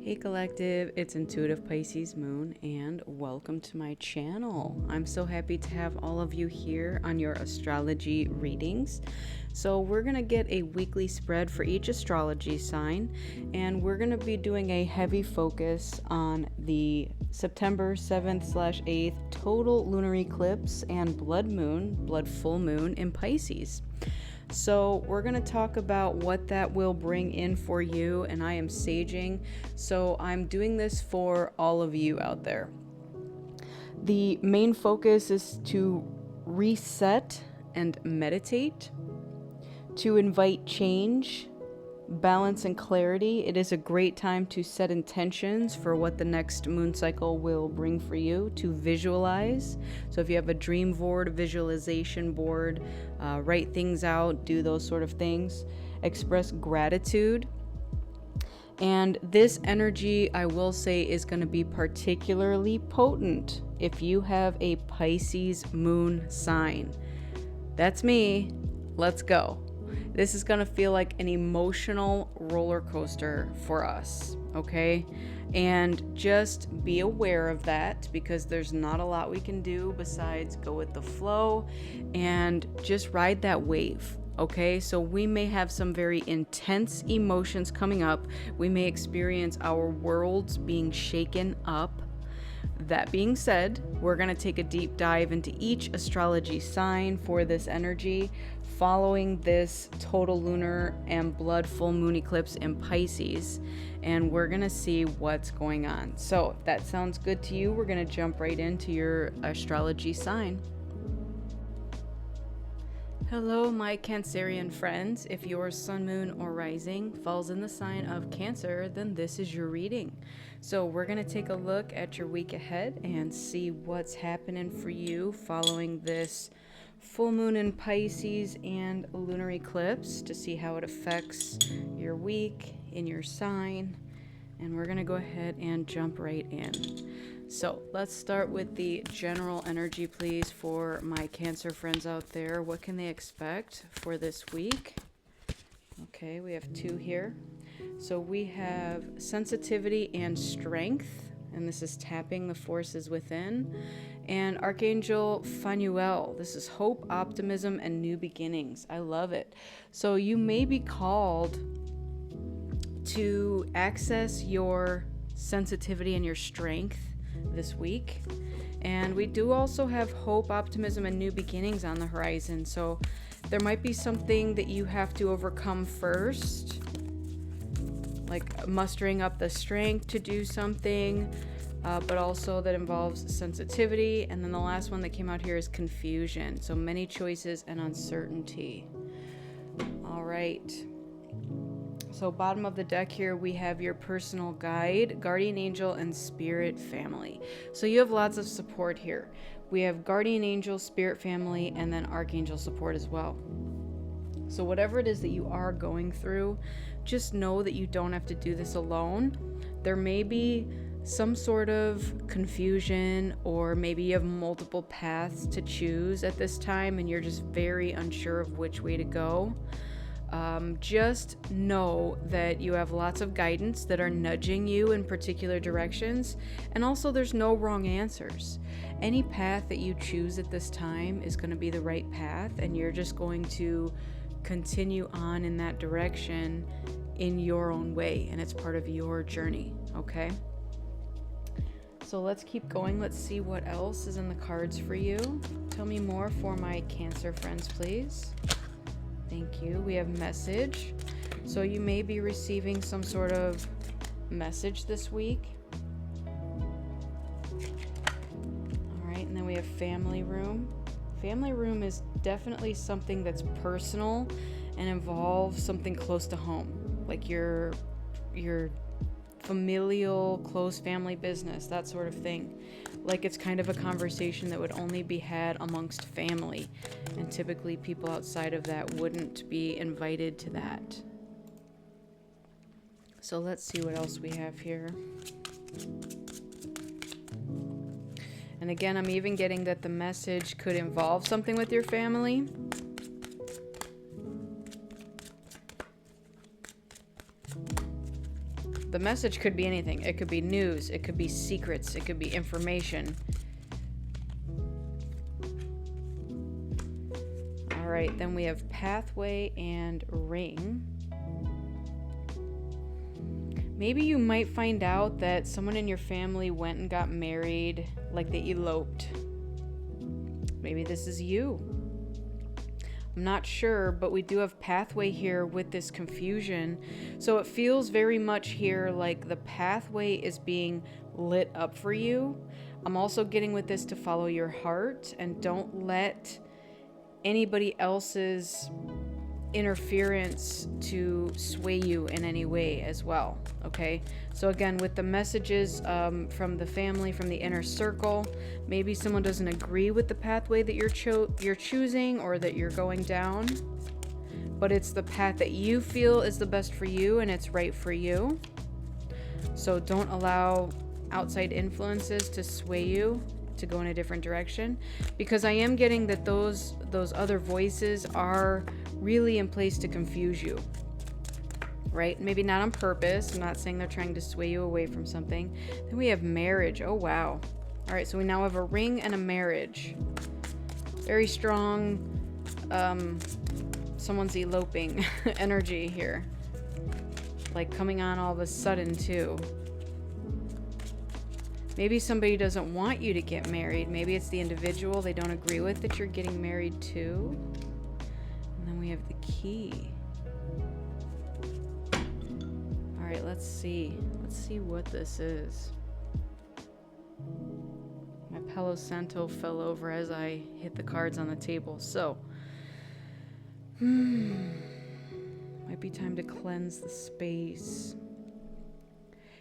Hey Collective, it's Intuitive Pisces Moon and welcome to my channel. I'm so happy to have all of you here on your astrology readings. So we're going to get a weekly spread for each astrology sign, and we're going to be doing a heavy focus on the September 7th/8th total lunar eclipse and blood full moon in Pisces. So we're going to talk about what that will bring in for you, and I am saging, so I'm doing this for all of you out there. The main focus is to reset and meditate, to invite change, balance, and clarity. It is a great time to set intentions for what the next moon cycle will bring for you, to visualize. So if you have a dream board, a visualization board, write things out, do those sort of things. Express gratitude. And this energy, I will say, is going to be particularly potent if you have a Pisces moon sign. That's me. Let's go. This is going to feel like an emotional roller coaster for us, okay? And just be aware of that, because there's not a lot we can do besides go with the flow and just ride that wave, okay? So we may have some very intense emotions coming up. We may experience our worlds being shaken up. That being said, we're going to take a deep dive into each astrology sign for this energy following this total lunar and blood full moon eclipse in Pisces, and we're going to see what's going on. So if that sounds good to you, we're going to jump right into your astrology sign. Hello, my Cancerian friends. If your sun, moon, or rising falls in the sign of Cancer, then this is your reading. So we're going to take a look at your week ahead and see what's happening for you following this full moon in Pisces and lunar eclipse, to see how it affects your week in your sign. And we're going to go ahead and jump right in. So let's start with the general energy, please, for my Cancer friends out there. What can they expect for this week? Okay, we have two here. So we have sensitivity and strength, and this is tapping the forces within. And Archangel Phanuel, this is hope, optimism, and new beginnings. I love it. So you may be called to access your sensitivity and your strength this week. And we do also have hope, optimism, and new beginnings on the horizon. So there might be something that you have to overcome first, like mustering up the strength to do something, but also that involves sensitivity. And then the last one that came out here is confusion. So many choices and uncertainty. All right. So bottom of the deck here, we have your personal guide, guardian angel, and spirit family. So you have lots of support here. We have guardian angel, spirit family, and then archangel support as well. So whatever it is that you are going through, just know that you don't have to do this alone. There may be some sort of confusion, or maybe you have multiple paths to choose at this time and you're just very unsure of which way to go. Just know that you have lots of guidance that are nudging you in particular directions, and also there's no wrong answers. Any path that you choose at this time is going to be the right path, and you're just going to continue on in that direction in your own way, and it's part of your journey, okay? So let's keep going. Let's see what else is in the cards for you. Tell me more for my Cancer friends, please. Thank you. We have message. So you may be receiving some sort of message this week. All right, and then we have family room. Family room is definitely something that's personal and involves something close to home, like your familial, close family business, that sort of thing. Like it's kind of a conversation that would only be had amongst family, and typically people outside of that wouldn't be invited to that. So let's see what else we have here. And again, I'm even getting that the message could involve something with your family. the message could be anything. It could be news, it could be secrets, it could be information. All right, then we have pathway and ring. Maybe you might find out that someone in your family went and got married, like they eloped. Maybe this is you. I'm not sure, but we do have pathway here with this confusion. So it feels very much here like the pathway is being lit up for you. I'm also getting with this to follow your heart and don't let anybody else's interference to sway you in any way as well. Okay, so again, with the messages from the family, from the inner circle, maybe someone doesn't agree with the pathway that you're choosing or that you're going down, but it's the path that you feel is the best for you and it's right for you. So don't allow outside influences to sway you to go in a different direction, because I am getting that those other voices are really in place to confuse you, right? Maybe not on purpose. I'm not saying they're trying to sway you away from something. Then we have marriage. Oh wow. All right, so we now have a ring and a marriage. Very strong someone's eloping energy here, like coming on all of a sudden too. Maybe somebody doesn't want you to get married. Maybe it's the individual they don't agree with that you're getting married to. And then we have the key. All right, let's see. Let's see what this is. My Palo Santo fell over as I hit the cards on the table. So, might be time to cleanse the space.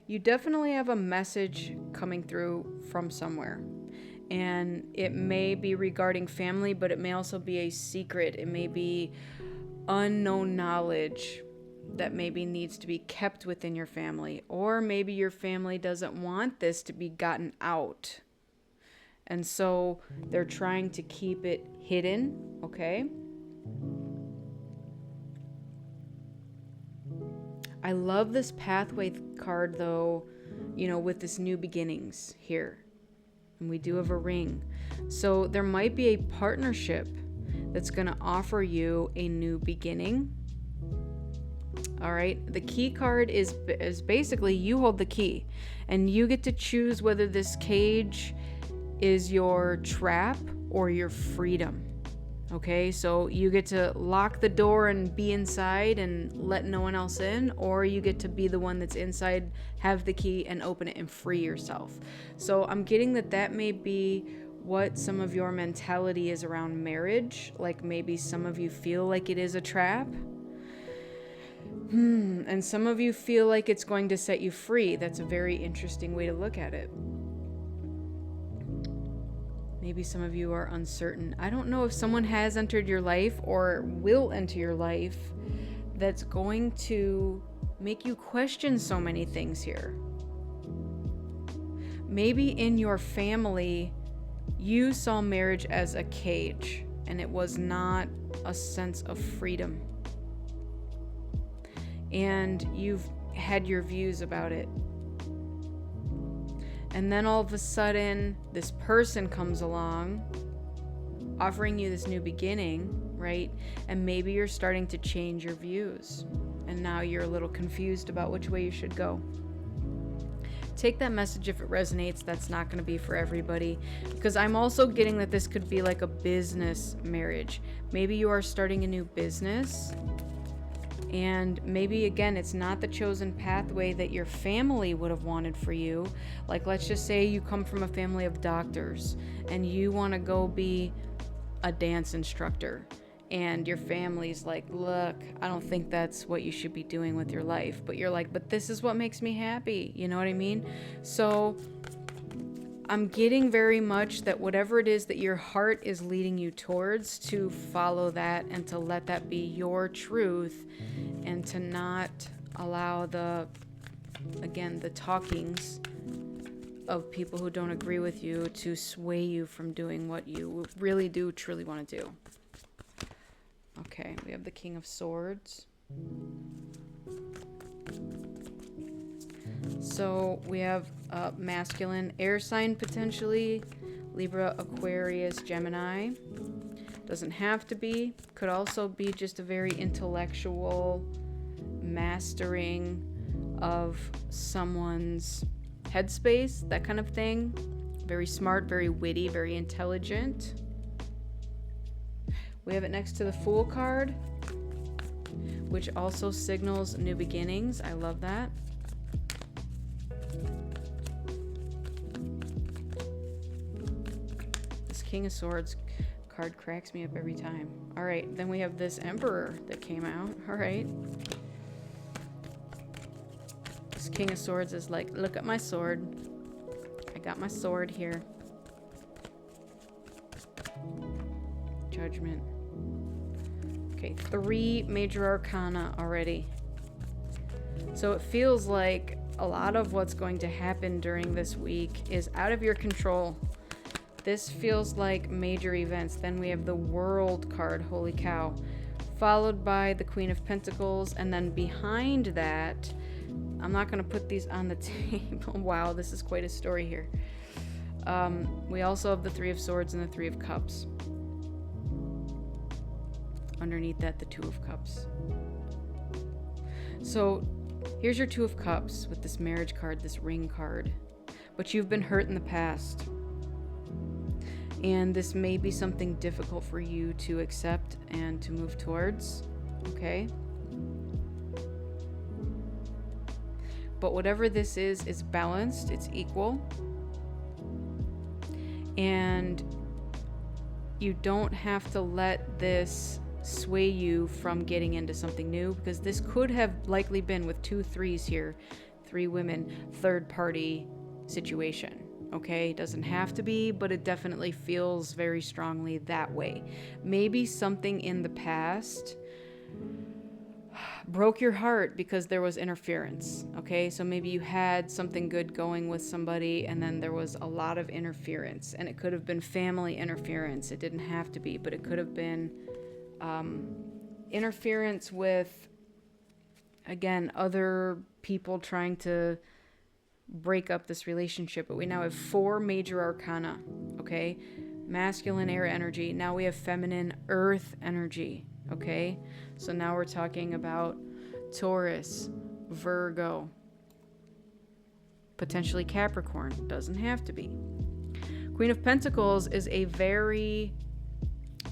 You definitely have a message coming through from somewhere, and it may be regarding family, but it may also be a secret. It may be unknown knowledge that maybe needs to be kept within your family, or maybe your family doesn't want this to be gotten out, and so they're trying to keep it hidden. Okay, I love this pathway card though, you know, with this new beginnings here. And we do have a ring. So there might be a partnership that's going to offer you a new beginning. All right. The key card is basically you hold the key and you get to choose whether this cage is your trap or your freedom. Okay, so you get to lock the door and be inside and let no one else in, or you get to be the one that's inside, have the key, and open it and free yourself. So I'm getting that may be what some of your mentality is around marriage. Like maybe some of you feel like it is a trap. And some of you feel like it's going to set you free. That's a very interesting way to look at it. Maybe some of you are uncertain. I don't know if someone has entered your life or will enter your life that's going to make you question so many things here. Maybe in your family, you saw marriage as a cage and it was not a sense of freedom. And you've had your views about it. And then all of a sudden, this person comes along, offering you this new beginning, right? And maybe you're starting to change your views. And now you're a little confused about which way you should go. Take that message if it resonates. That's not going to be for everybody. Because I'm also getting that this could be like a business marriage. Maybe you are starting a new business. And maybe, again, it's not the chosen pathway that your family would have wanted for you. Like, let's just say you come from a family of doctors and you want to go be a dance instructor. And your family's like, look, I don't think that's what you should be doing with your life. But you're like, but this is what makes me happy. You know what I mean? So I'm getting very much that whatever it is that your heart is leading you towards, to follow that and to let that be your truth, and to not allow the talkings of people who don't agree with you to sway you from doing what you really do truly want to do. Okay, we have the King of Swords. So we have masculine air sign potentially, Libra, Aquarius, Gemini. Doesn't have to be. Could also be just a very intellectual mastering of someone's headspace, that kind of thing. Very smart, very witty, very intelligent. We have it next to the Fool card, which also signals new beginnings. I love that. This King of Swords card cracks me up every time. All right, then we have this Emperor that came out. All right. This King of Swords is like, look at my sword. I got my sword here. Judgment. Okay, 3 major arcana already. So it feels like a lot of what's going to happen during this week is out of your control. This feels like major events. Then we have the World card, holy cow, followed by the Queen of Pentacles, and then behind that, I'm not going to put these on the table. Wow, this is quite a story here. We also have the 3 of Swords and the 3 of Cups. Underneath that, the 2 of Cups. So here's your 2 of Cups with this marriage card, this ring card. But you've been hurt in the past. And this may be something difficult for you to accept and to move towards, okay? But whatever this is balanced, it's equal. And you don't have to let this sway you from getting into something new, because this could have likely been, with 2 3s here, 3 women, third party situation. Okay, it doesn't have to be, but it definitely feels very strongly that way. Maybe something in the past broke your heart because there was interference. Okay, so maybe you had something good going with somebody and then there was a lot of interference, and it could have been family interference. It didn't have to be, but it could have been interference with, again, other people trying to break up this relationship. But we now have 4 major arcana, okay? Masculine air energy. Now we have feminine earth energy, okay? So now we're talking about Taurus, Virgo, potentially Capricorn. Doesn't have to be. Queen of Pentacles is a very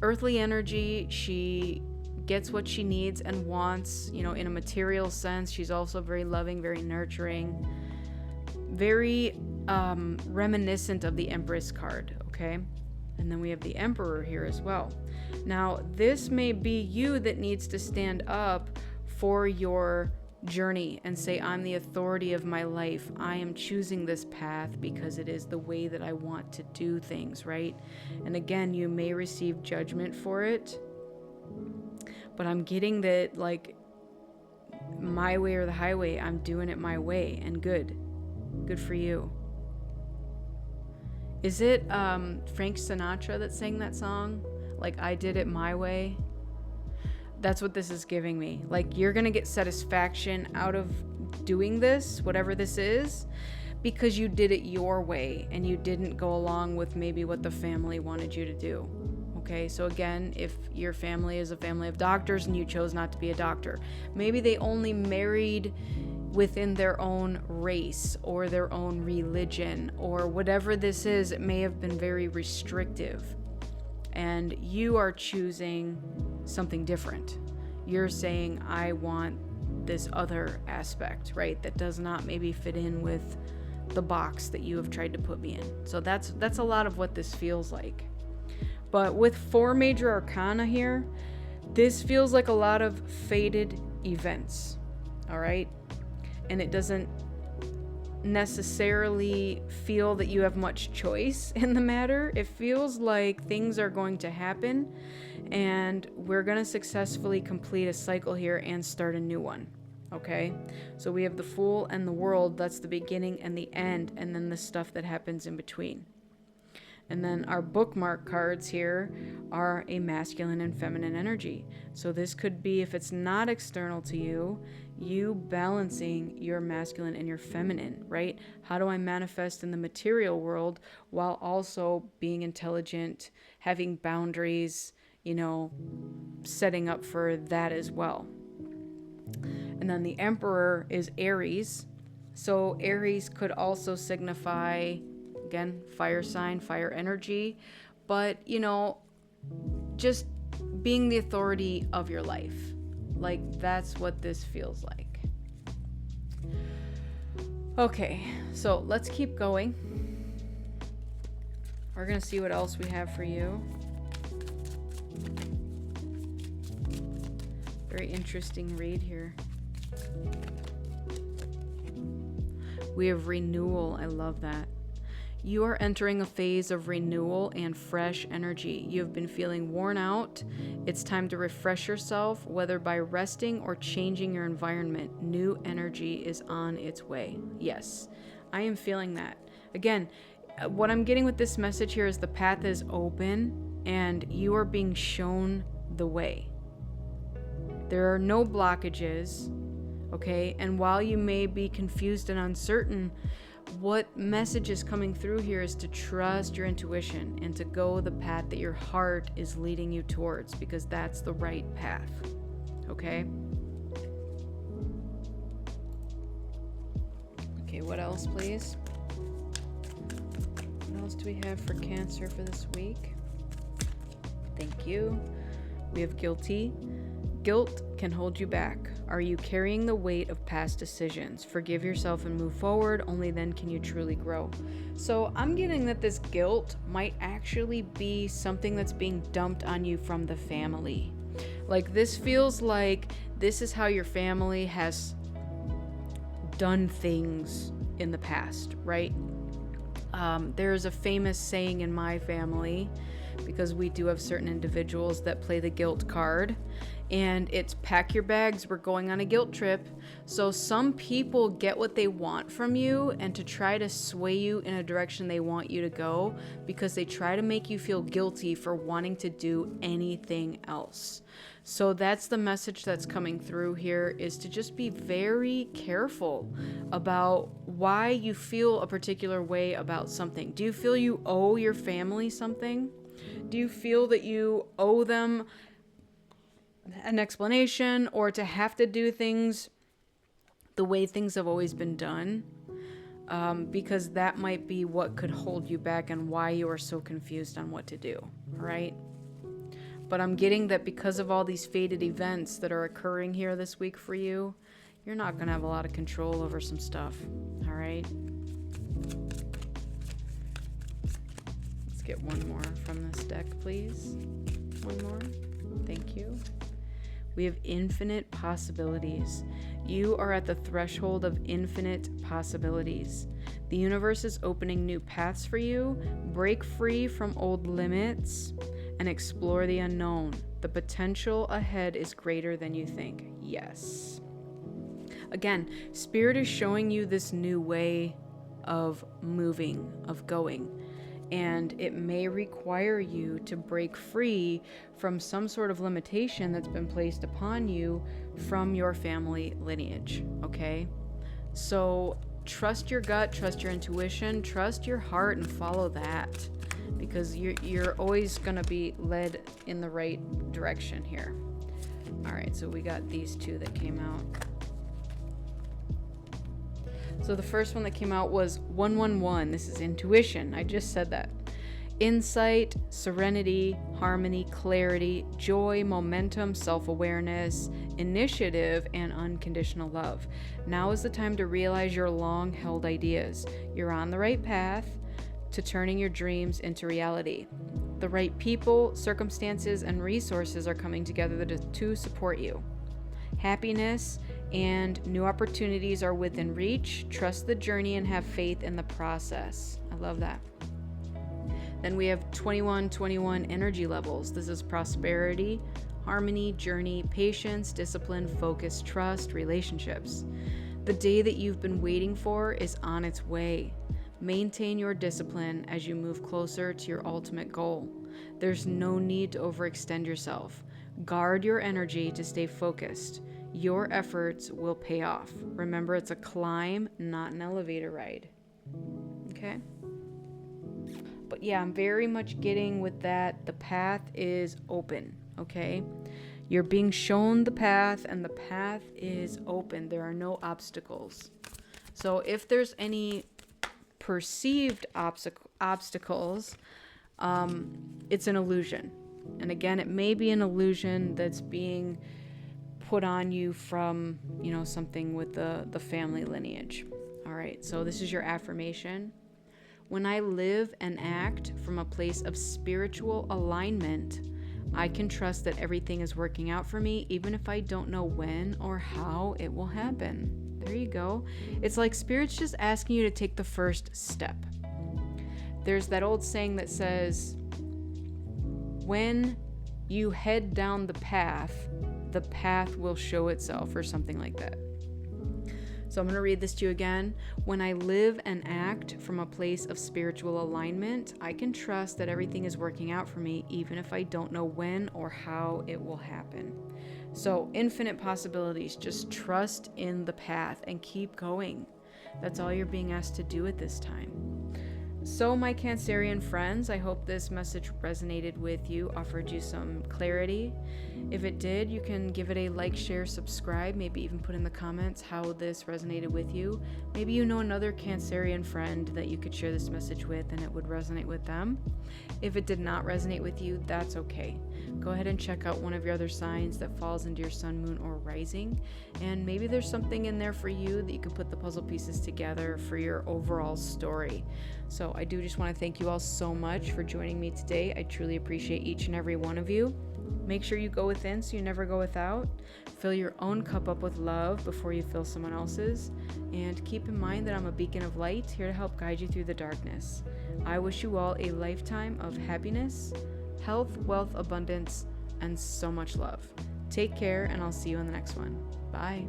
earthly energy. She gets what she needs and wants, you know, in a material sense. She's also very loving, very nurturing, very reminiscent of the Empress card, okay? And then we have the Emperor here as well. Now, this may be you that needs to stand up for your journey and say, I'm the authority of my life. I am choosing this path because it is the way that I want to do things, right? And again, you may receive judgment for it, but I'm getting that, like, my way or the highway, I'm doing it my way, and good for you. Is it Frank Sinatra that sang that song? Like, I did it my way? That's what this is giving me. Like, you're gonna get satisfaction out of doing this, whatever this is, because you did it your way and you didn't go along with maybe what the family wanted you to do. Okay, so again, if your family is a family of doctors and you chose not to be a doctor, maybe they only married within their own race or their own religion or whatever this is. It may have been very restrictive, and you are choosing something different. You're saying, I want this other aspect, right, that does not maybe fit in with the box that you have tried to put me in. So that's a lot of what this feels like. But with 4 major arcana here, this feels like a lot of fated events, all right? And it doesn't necessarily feel that you have much choice in the matter. It feels like things are going to happen and we're going to successfully complete a cycle here and start a new one. Okay? So we have the Fool and the World. That's the beginning and the end, and then the stuff that happens in between. And then our bookmark cards here are a masculine and feminine energy. So this could be, if it's not external to you, you balancing your masculine and your feminine, right? How do I manifest in the material world while also being intelligent, having boundaries, setting up for that as well. And then the Emperor is Aries. So Aries could also signify, again, fire sign, fire energy, but just being the authority of your life. Like, that's what this feels like. Okay, so let's keep going. We're gonna see what else we have for you. Very interesting read here. We have renewal. I love that. You are entering a phase of renewal and fresh energy. You have been feeling worn out. It's time to refresh yourself, whether by resting or changing your environment. New energy is on its way. Yes, I am feeling that. Again, what I'm getting with this message here is the path is open and you are being shown the way. There are no blockages, okay? And while you may be confused and uncertain, what message is coming through here is to trust your intuition and to go the path that your heart is leading you towards, because that's the right path, okay? Okay, what else, please? What else do we have for Cancer for this week? Thank you. We have guilty. Guilt can hold you back. Are you carrying the weight of past decisions? Forgive yourself and move forward. Only then can you truly grow. So I'm getting that this guilt might actually be something that's being dumped on you from the family. Like, this feels like this is how your family has done things in the past, right? There's a famous saying in my family, because we do have certain individuals that play the guilt card, and it's pack your bags, we're going on a guilt trip. So some people get what they want from you and to try to sway you in a direction they want you to go, because they try to make you feel guilty for wanting to do anything else. So that's the message that's coming through here, is to just be very careful about why you feel a particular way about something. Do you feel you owe your family something? Do you feel that you owe them an explanation, or to have to do things the way things have always been done? Because that might be what could hold you back and why you are so confused on what to do, right? But I'm getting that because of all these fated events that are occurring here this week for you, you're not going to have a lot of control over some stuff, all right? Let's get one more from this deck, please. One more. Thank you. We have infinite possibilities. You are at the threshold of infinite possibilities. The universe is opening new paths for you. Break free from old limits and explore the unknown. The potential ahead is greater than you think. Yes. Again, Spirit is showing you this new way of moving, of going. And it may require you to break free from some sort of limitation that's been placed upon you from your family lineage, okay? So trust your gut, trust your intuition, trust your heart, and follow that, because you're always going to be led in the right direction here. All right, so we got these two that came out. So the first one that came out was 111. This is intuition. I just said that. Insight, serenity, harmony, clarity, joy, momentum, self-awareness, initiative, and unconditional love. Now is the time to realize your long-held ideas. You're on the right path to turning your dreams into reality. The right people, circumstances, and resources are coming together to support you. Happiness and new opportunities are within reach. Trust the journey and have faith in the process. I love that. Then we have 2121 energy levels. This is prosperity, harmony, journey, patience, discipline, focus, trust, relationships. The day that you've been waiting for is on its way. Maintain your discipline as you move closer to your ultimate goal. There's no need to overextend yourself. Guard your energy to stay focused. Your efforts will pay off. Remember, it's a climb, not an elevator ride. Okay? But yeah, I'm very much getting with that. The path is open. Okay? You're being shown the path, and the path is open. There are no obstacles. So if there's any perceived obstacles, it's an illusion. And again, it may be an illusion that's being put on you from, something with the family lineage. All right, so this is your affirmation. When I live and act from a place of spiritual alignment, I can trust that everything is working out for me, even if I don't know when or how it will happen. There you go. It's like Spirit's just asking you to take the first step. There's that old saying that says, when you head down the path will show itself, or something like that. So I'm going to read this to you again. When I live and act from a place of spiritual alignment, I can trust that everything is working out for me, even if I don't know when or how it will happen. So infinite possibilities. Just trust in the path and keep going. That's all you're being asked to do at this time. So my Cancerian friends, I hope this message resonated with you, offered you some clarity. If it did, you can give it a like, share, subscribe, maybe even put in the comments how this resonated with you. Maybe you know another Cancerian friend that you could share this message with and it would resonate with them. If it did not resonate with you, that's okay. Go ahead and check out one of your other signs that falls into your sun, moon, or rising, and maybe there's something in there for you that you can put the puzzle pieces together for your overall story. So I do just want to thank you all so much for joining me today. I truly appreciate each and every one of you. Make sure you go within so you never go without. Fill your own cup up with love before you fill someone else's. And keep in mind that I'm a beacon of light here to help guide you through the darkness. I wish you all a lifetime of happiness, health, wealth, abundance, and so much love. Take care, and I'll see you in the next one. Bye.